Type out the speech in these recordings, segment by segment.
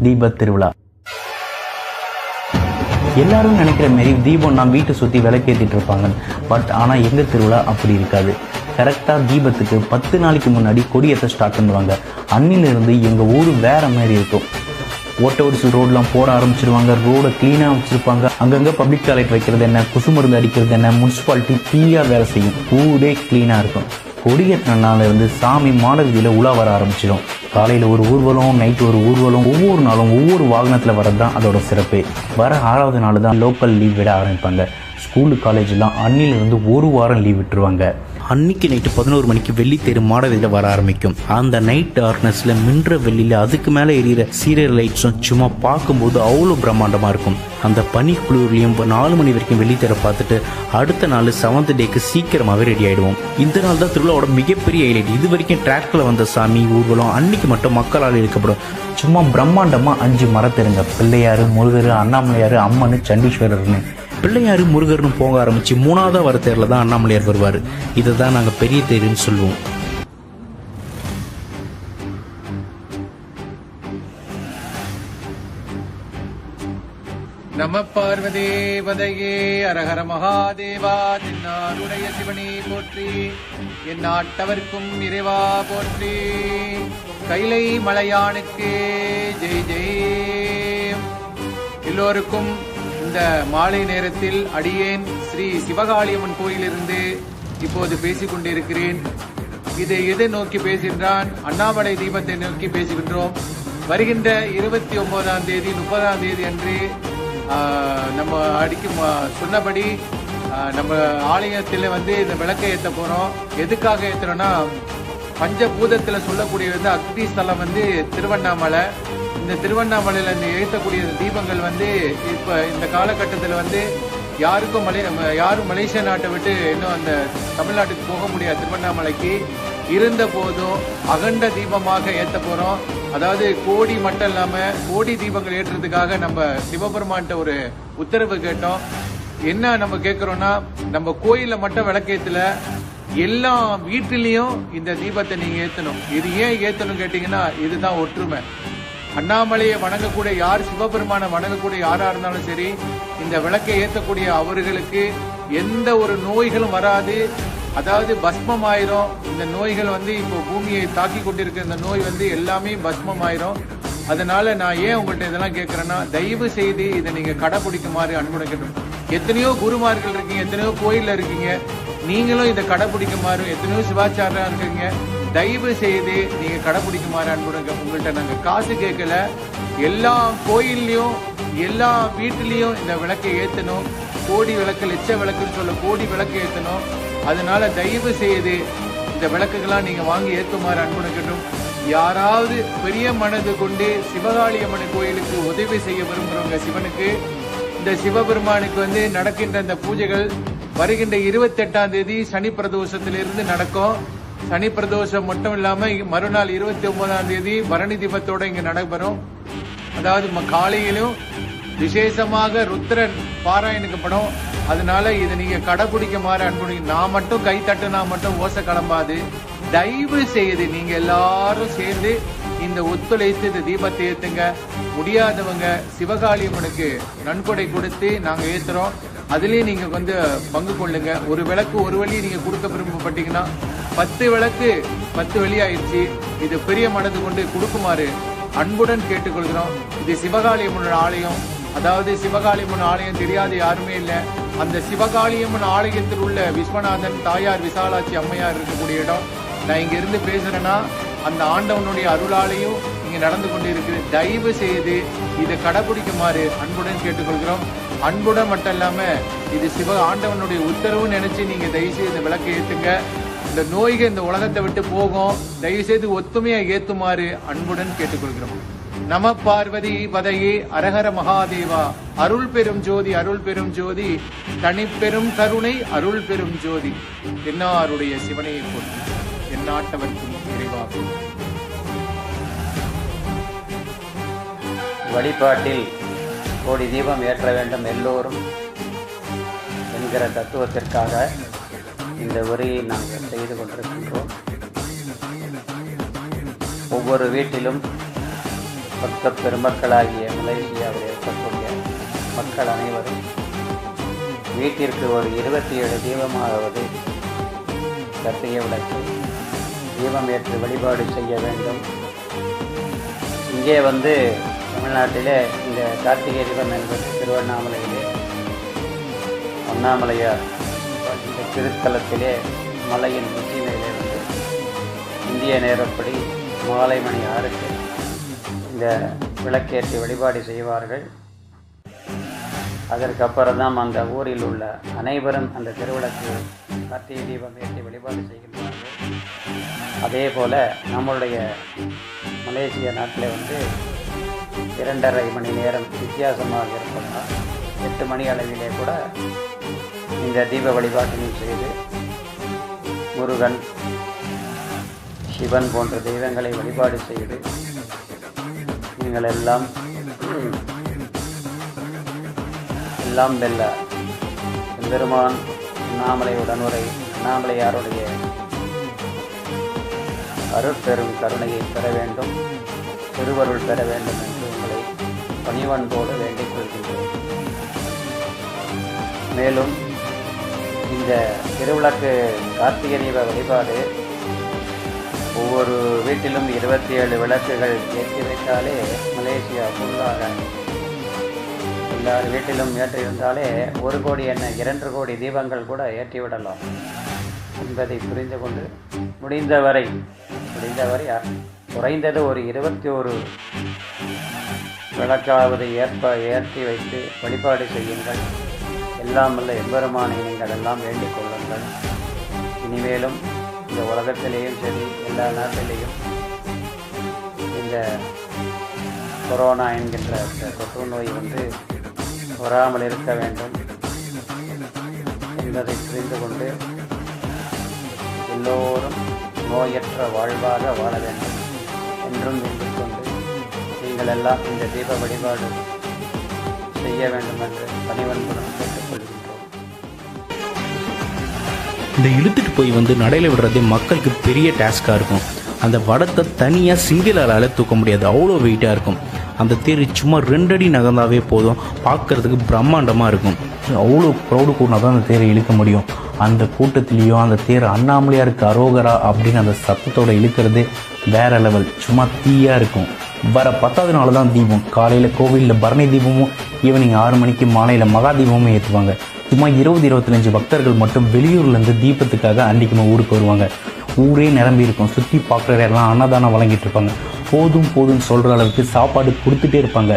தீப திருவிழா. எல்லாரும் நினைக்கிற மாரி தீபம் நான் வீட்டை சுற்றி விளக்கேற்றிட்டு இருப்பாங்க. பட் ஆனால் எங்கள் திருவிழா அப்படி இருக்காது. கரெக்டாக தீபத்துக்கு 10 நாளைக்கு முன்னாடி கொடியேற்ற ஸ்டார்ட் பண்ணுவாங்க. அன்னிலிருந்து எங்கள் ஊர் வேறு மாதிரி இருக்கும். ஓட்ட ஒடிசல் ரோடெலாம் போட ஆரம்பிச்சிருவாங்க. ரோடை க்ளீனாக வச்சுருப்பாங்க. அங்கங்கே பப்ளிக் டாய்லெட் வைக்கிறது என்ன, கொசு மருந்து அடிக்கிறது என்ன, முனிசிபாலிட்டி தீயாக வேலை செய்யும். ஊரே க்ளீனாக இருக்கும். கொடியேற்ற நாளிலிருந்து சாமி மாடவீதியில் உலா வர ஆரம்பிச்சிடும். காலையில் ஒரு ஊர்வலம், நைட்டு ஒரு ஊர்வலம், ஒவ்வொரு நாளும் ஒவ்வொரு வாகனத்தில் வர்றது தான் அதோட சிறப்பு. வர 6வது நாள் தான் லோக்கல் லீவ் விட ஆரம்பிப்பாங்க. ஸ்கூலு காலேஜெலாம் அன்னிலிருந்து ஒரு வாரம் லீவ் விட்டுருவாங்க. அன்னைக்கு நைட்டு 11 மணிக்கு வெள்ளித்தேர் மாடவீதியில் வர ஆரம்பிக்கும். அந்த நைட் டார்க்னஸில் மின்ற வெள்ளியில் அதுக்கு மேலே எரியிற சீரியல் லைட்ஸும் சும்மா பார்க்கும்போது அவ்வளோ பிரம்மாண்டமாக இருக்கும். அந்த பனிக்குளிர்லையும் 4 மணி வரைக்கும் வெள்ளித்தேரை பார்த்துட்டு அடுத்த நாள் 7th டேக்கு சீக்கிரமாகவே ரெடி ஆகிடுவோம். இந்த நாள் தான் திருவிழாவோட மிகப்பெரிய ஹைலைட். இது வரைக்கும் டிராக்டில் வந்த சாமி ஊர்வலம் அன்னைக்கு மட்டும் மக்களால் இழுக்கப்படும். சும்மா பிரம்மாண்டமாக 5 மரத்தெருங்க. பிள்ளையார், முருகர், அண்ணாமலையார், அம்மன், சண்டீஸ்வரர்னு. பிள்ளையார் முருகர்னு போக ஆரம்பித்து 3வது வர தேரில் தான் அண்ணாமலையார் வருவார். இதை தான் நாங்கள் பெரிய தேருன்னு சொல்லுவோம். நம பார்வதே பதையே அரஹர மகாதேவா. தென்னாருடைய சிவனே போற்றி, என் நாட்டவர்க்கும் இறைவா போற்றி. கைலை மலையானுக்கு ஜெய் ஜெய். எல்லோருக்கும் இந்த மாலை நேரத்தில் அடியேன் ஸ்ரீ சிவகாளியம்மன் கோயிலிருந்து இப்போது பேசிக் கொண்டிருக்கிறேன். இதை எதை நோக்கி பேசுகின்றான்? அண்ணாமலை தீபத்தை நோக்கி பேசுகின்றோம். வருகின்ற 29ஆம் தேதி 30ஆம் தேதி அன்று நம்ம சொன்னபடி நம்ம ஆலயத்தில் இந்த விளக்கை ஏற்ற போறோம். எதுக்காக ஏற்றுறோம்னா, பஞ்சபூதத்துல சொல்லக்கூடிய அக்னி ஸ்தலம் திருவண்ணாமலை. இந்த திருவண்ணாமலையில ஏற்றக்கூடிய தீபங்கள் இப்ப இந்த காலகட்டத்தில் யாரும் மலேசியா நாட்டை விட்டு இன்னும் அந்த தமிழ்நாட்டுக்கு போக முடியாது. திருவண்ணாமலைக்கு இருந்த போதும் அகண்ட தீபமாக ஏற்ற போறோம். அதாவது கோடி மட்டும் இல்லாம கோடி தீபங்கள் ஏற்றுறதுக்காக நம்ம சிவபெருமான்கிட்ட ஒரு உத்தரவு கேட்டோம். என்ன நம்ம கேட்கிறோம்னா, நம்ம கோயில மட்டும் விளக்கேத்துல எல்லா வீட்டிலையும் இந்த தீபத்தை நீங்க ஏத்தணும். இது ஏன் ஏத்தணும் கேட்டீங்கன்னா, இதுதான் ஒற்றுமை. அண்ணாமலையை வணங்கக்கூடிய யார், சிவபெருமான வணங்கக்கூடிய யாரா இருந்தாலும் சரி, இந்த விளக்கை ஏற்றக்கூடிய அவர்களுக்கு எந்த ஒரு நோய்களும் வராது. அதாவது பஸ்மம் ஆயிரும். இந்த நோய்கள் இப்போ பூமியை தாக்கி கொண்டிருக்க இந்த நோய் எல்லாமே பஸ்மம் ஆயிரும். அதனால நான் ஏன் உங்கள்கிட்ட இதெல்லாம் கேட்கறேன்னா, தயவு செய்து இதை நீங்க கடைபிடிக்குமாறு அன்புடன் கேட்டோம். எத்தனையோ குருமார்கள் இருக்கீங்க, எத்தனையோ கோயில்ல இருக்கீங்க, நீங்களும் இதை கடைபிடிக்குமாறு, எத்தனையோ சிவாச்சாரியா இருக்கீங்க, தயவு செய்து நீங்க கடைபிடிக்குமாறு அன்புடன் உங்கள்கிட்ட நாங்க காசு கேட்கல. எல்லா கோயில்லையும் எல்லா வீட்டிலையும் இந்த விளக்கை ஏத்தணும். கோடி விளக்கு, லட்ச விளக்குன்னு சொல்ல கோடி விளக்கு ஏத்தணும். அதனால தயவு செய்து இந்த விளக்குகள்லாம் நீங்க வாங்கி ஏற்றுமாறு அன்புடன் கேட்டோம். யாராவது பெரிய மனது கொண்டு சிவகாளி அம்மன் கோயிலுக்கு உதவி செய்ய விரும்புறவங்க, சிவனுக்கு இந்த சிவபெருமானுக்கு நடக்கின்ற இந்த பூஜைகள் வருகின்ற 28ஆம் தேதி சனி பிரதோஷத்திலிருந்து நடக்கும். சனி பிரதோஷம் மட்டும் இல்லாம மறுநாள் 29ஆம் தேதி பரணி தீபத்தோட இங்க நடைபெறும். அதாவது காலையிலும் விசேஷமாக ருத்ரன் பாராயணிக்கப்படும். அதனால இதை நீங்க கடைபிடிக்குமாறு அன்புடன். நான் மட்டும் கை தட்டுனா மட்டும் ஓசை கிளம்பாது. தயவு செய்து நீங்க எல்லாரும் சேர்ந்து இந்த ஒத்துழைத்து இந்த தீபத்தை ஏத்துங்க. முடியாதவங்க சிவகாளியம்மனுக்கு நன்கொடை கொடுத்து நாங்க ஏத்துறோம். அதுலயும் நீங்க பங்கு கொள்ளுங்க. ஒரு விளக்கு ஒரு வழி நீங்க கொடுக்க விரும்பப்பட்டீங்கன்னா 10 விளக்கு 10 வழி ஆயிடுச்சு. இது பெரிய மனது கொண்டு கொடுக்குமாறு அன்புடன் கேட்டுக்கொள்கிறோம். இது சிவகாளியம்மன் ஆலயம். அதாவது சிவகாளியம்மன் ஆலயம் தெரியாத யாருமே இல்லை. அந்த சிவகாளியம்மன் ஆலயத்தில் உள்ள விஸ்வநாதன் தாயார் விசாலாட்சி அம்மையார் இருக்கக்கூடிய இடம். நான் இங்க இருந்து பேசுறேன்னா அந்த ஆண்டவனுடைய அருளாலையும் இங்க நடந்து கொண்டு இருக்கு. தயவு செய்து இதை கடைபிடிக்குமாறு அன்புடன் கேட்டுக்கொள்கிறோம். அன்புடன் மட்டும் இல்லாம இது ஆண்டவனுடைய உத்தரவு நினைச்சு நீங்க தயவு செய்து இந்த விளக்கை ஏத்துங்க. இந்த நோய்கள் இந்த உலகத்தை விட்டு போகும். தயவு செய்து ஒத்துமையா ஏத்துமாறு அன்புடன் கேட்டுக்கொள்கிறோம். நம பார்வதி பதையே அரஹர மகாதேவா. அருள் பெரும் ஜோதி, அருள் பெரும் ஜோதி, தனிப்பெரும் கருணை அருள் பெரும் ஜோதி. என்னாருடைய சிவனையை போற்றி, எந்நாட்டவர்க்கும் இறைவா. வழிபாட்டில் கோடி தீபம் ஏற்ற வேண்டும் எல்லோரும் என்கிற தத்துவத்திற்காக இந்த உரையை நாங்கள் செய்து கொண்டிருக்கின்றோம். ஒவ்வொரு வீட்டிலும் பக்த பெருமக்களாகிய மலேசியாவில் இருக்கக்கூடிய மக்கள் அனைவரும் வீட்டிற்கு ஒரு 27 தீபமாவது கார்த்திகை விளக்கு தீபம் ஏற்று வழிபாடு செய்ய வேண்டும். இங்கே தமிழ்நாட்டிலே இந்த கார்த்திகை தீபம் என்பது திருவண்ணாமலையிலே அண்ணாமலையார் இந்த திருத்தலத்திலே மலையின் உச்சி மேலே இந்திய நேரப்படி மாலை மணி 6க்கு இந்த விளக்கேற்றி வழிபாடு செய்வார்கள். அதற்கப்புறம் தான் அந்த ஊரில் உள்ள அனைவரும் அந்த திருவிளக்கு கார்த்திகை தீபம் ஏற்றி வழிபாடு செய்கின்றார்கள். அதே போல் நம்மளுடைய மலேசிய நாட்டில் 2.5 மணி நேரம் வித்தியாசமாக இருப்பதால் 8 மணி அளவிலே கூட இந்த தீப வழிபாட்டினை செய்து முருகன், சிவன் போன்ற தெய்வங்களை வழிபாடு செய்து நீங்கள் எல்லாம் வெல்ல பெருமான் அண்ணாமலை உடனுரை அண்ணாமலையாருடைய அருட்பெரும் கருணையை பெற வேண்டும், திருவருள் பெற வேண்டும் என்று உங்களை பணிவன்போடு வேண்டிக் கொள்கின்றோம். மேலும் இந்த திருவிளக்கு கார்த்திகை தீப வழிபாடு ஒவ்வொரு வீட்டிலும் 27 விளக்குகள் ஏற்றி வைத்தாலே மலேசியா ஃபுல்லாக எல்லார் வீட்டிலும் ஏற்றியிருந்தாலே 1 கோடி என்ன 2 கோடி தீபங்கள் கூட ஏற்றிவிடலாம் என்பதை புரிந்து கொண்டு முடிந்தவரை குறைந்தது ஒரு 21 விளக்காவது ஏற்றி வைத்து வழிபாடு செய்யுங்கள். எல்லாம் வல்ல எம்பெருமானை நீங்கள் எல்லாம் வேண்டிக் கொள்ளுங்கள். இனிமேலும் இந்த உலகத்திலேயும் சரி எல்லா நாட்டிலேயும் இந்த கொரோனா என்கின்ற தொற்று நோய் வராமல் இருக்க வேண்டும் என்பதை புரிந்து கொண்டு எல்லோரும் நோயற்ற வாழ்வாக வாழ வேண்டும் என்றும் வேண்டிக் கொண்டு நீங்கள் எல்லாம் இந்த தீப வழிபாடு செய்ய வேண்டும் என்று பணிவன்புடன் கேட்டுக்கொள்கின்றோம். இந்த இழுத்துட்டு போய் நடையில் விடுறதே மக்களுக்கு பெரிய டாஸ்காக இருக்கும். அந்த வடத்தை தனியாக சிங்கிளால் தூக்க முடியாது, அவ்வளோ வெயிட்டாக இருக்கும். அந்த தேர் சும்மா 2 அடி நகர்ந்தாவே போதும், பார்க்கறதுக்கு பிரம்மாண்டமாக இருக்கும். அவ்வளோ க்ரௌடு கூட்டினா தான் அந்த தேரை இழுக்க முடியும். அந்த கூட்டத்திலையும் அந்த தேர் அண்ணாமலையாருக்கு அரோகரா அப்படின்னு அந்த சத்தத்தோடு இழுக்கிறதே வேற லெவல், சும்மா தீயாக இருக்கும். வர 10வது நாள் தான் தீபம். காலையில் கோவிலில் பரணி தீபமும், ஈவினிங் 6 மணிக்கு மாலையில் மகா தீபமும் ஏற்றுவாங்க. சும்மா 20-25 பக்தர்கள் மட்டும் வெளியூர்லேருந்து தீபத்துக்காக அன்றைக்கு ஊருக்கு வருவாங்க. ஊரே நிரம்பி இருக்கும். சுற்றி பார்க்குற இடம்லாம் அன்னதானம் வழங்கிட்டு இருப்பாங்க. போதும்னு சொல்கிற அளவுக்கு சாப்பாடு கொடுத்துட்டே இருப்பாங்க.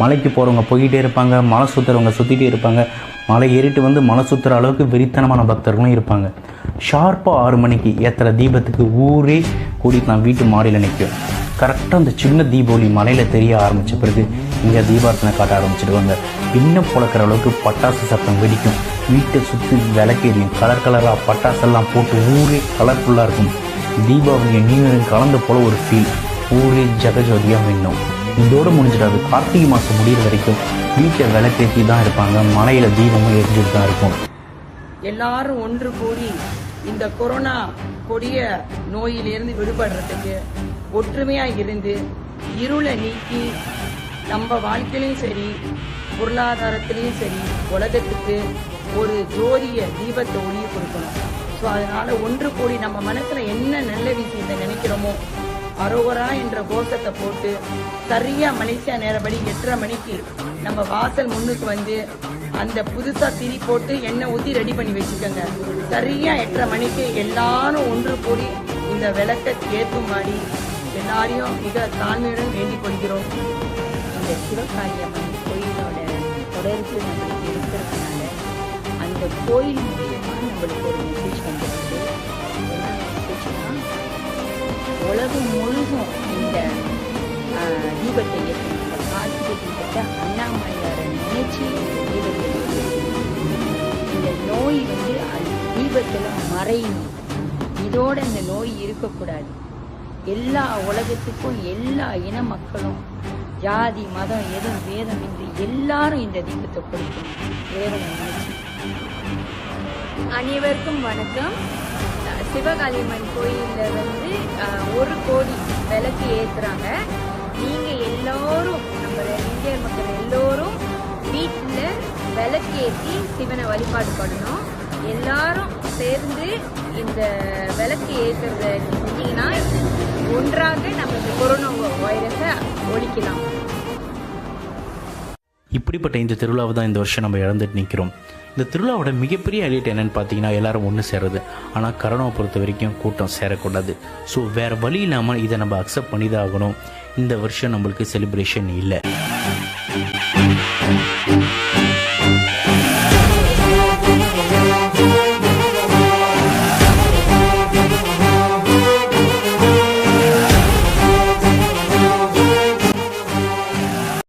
மலைக்கு போகிறவங்க போய்கிட்டே இருப்பாங்க, மலை சுற்றுறவங்க சுற்றிட்டே இருப்பாங்க. மலை ஏறிட்டு மலை சுற்றுற அளவுக்கு வெறித்தனமான பக்தர்களும் இருப்பாங்க. ஷார்ப்பாக 6 மணிக்கு ஏற்றுற தீபத்துக்கு ஊரே கூட்டிட்டு நான் வீட்டு மாடியில் நிற்கும். கரெக்டாக அந்த சின்ன தீபாவளி மலையில் தெரிய ஆரம்பித்த பிறகு இங்கே தீபார்த்தனை காட்ட ஆரம்பிச்சிடுவாங்க. இன்னும் புழக்கிற அளவுக்கு பட்டாசு சத்தம் வெடிக்கும். வீட்டை சுற்றி விளக்கேறியும் கலராக பட்டாசெல்லாம் போட்டு ஊரே கலர்ஃபுல்லாக இருக்கும். தீபாவளி நியூ இயரும் கலந்த போல் ஒரு ஃபீல். ஊரே ஜெகஜோதியாக மின்னும். இதோடு முடிஞ்சிடாது. கார்த்திகை மாதம் முடிகிற வரைக்கும் வீட்டில் விளக்கேற்றி தான் இருப்பாங்க, மலையில் தீபமும் எரிஞ்சுட்டு தான் இருக்கும். எல்லாரும் ஒன்று கூடி இந்த கொரோனா கொடிய நோயிலிருந்து விடுபடுறதுக்கு ஒற்றுமையா இருந்து இருளை நீக்கி நம்ம வாழ்க்கையிலையும் சரி பொருளாதாரத்திலையும் சரி உலகத்துக்கு ஒரு ஜோதிய தீபத்தை ஒளிய கொடுக்கணும். ஸோ அதனால ஒன்று கூடி நம்ம மனசுல என்ன நல்ல விஷயத்தை நினைக்கிறோமோ அரோகரா என்ற கோஷத்தை போட்டு சரியா மலேசியா நேரப்படி 8:30 மணிக்கு நம்ம வாசல் முன்னுக்கு அந்த புதுசா திரி போட்டு எண்ணெய் ஊற்றி ரெடி பண்ணி வச்சுக்கோங்க. சரியா 8:30 மணிக்கு எல்லாரும் ஒன்று கூடி இந்த விளக்கை ஏற்றுமாடி எல்லாரையும் மிக தாழ்மையுடன் வேண்டிக் கொள்கிறோம். இந்த சிவகாளியம்மன் கோயிலோட தொடர்பு நம்மளுக்கு இருக்கிறதுனால அந்த கோயில் மூலியமா நம்மளுக்கு ஒரு மெசேஜ் வந்துருக்கு. என்ன மெசேஜ்னா, உலகம் முழுதும் இந்த தீபத்தை ஏற்றணும். இந்த கார்த்திகை தீபத்தை அண்ணாமலையாரை நினைச்சு இந்த தீபத்தை இந்த நோய் அந்த தீபத்தில் மறையணும். இதோட இந்த நோய் இருக்கக்கூடாது. எல்லா உலகத்துக்கும் எல்லா இன மக்களும் ஜாதி மதம் எதுவும் வேதம் இன்றி எல்லாரும் இந்த தீபத்தை கொடுக்கணும். இறைவனை நினைச்சு. அனைவருக்கும் வணக்கம். சிவகாளியம்மன் கோயிலில் 1 கோடி விளக்கு ஏற்றுறாங்க. நீங்கள் எல்லோரும் நம்ம இந்திய மக்கள் எல்லோரும் வீட்டில் விளக்கேற்றி சிவனை வழிபாடு பண்ணணும். எல்லாரும் சேர்ந்து இந்த விளக்கு ஏற்றுறத செஞ்சீங்கன்னா ஒன்றாக நம்ம இந்த கொரோனா வைரஸை ஒழிக்கலாம். இப்படிப்பட்ட இந்த திருவிழாவை தான் இந்த வருஷம் நம்ம இழந்துட்டு நிற்கிறோம். இந்த திருவிழாவோட மிகப்பெரிய ஹைலைட் என்னென்னு பார்த்தீங்கன்னா எல்லாரும் ஒன்று சேருது. ஆனால் கரோனாவை பொறுத்த வரைக்கும் கூட்டம் சேரக்கூடாது. ஸோ வேறு வழி இல்லாமல் இதை நம்ம அக்செப்ட் பண்ணி தான் ஆகணும். இந்த வருஷம் நம்மளுக்கு செலிப்ரேஷன் இல்லை.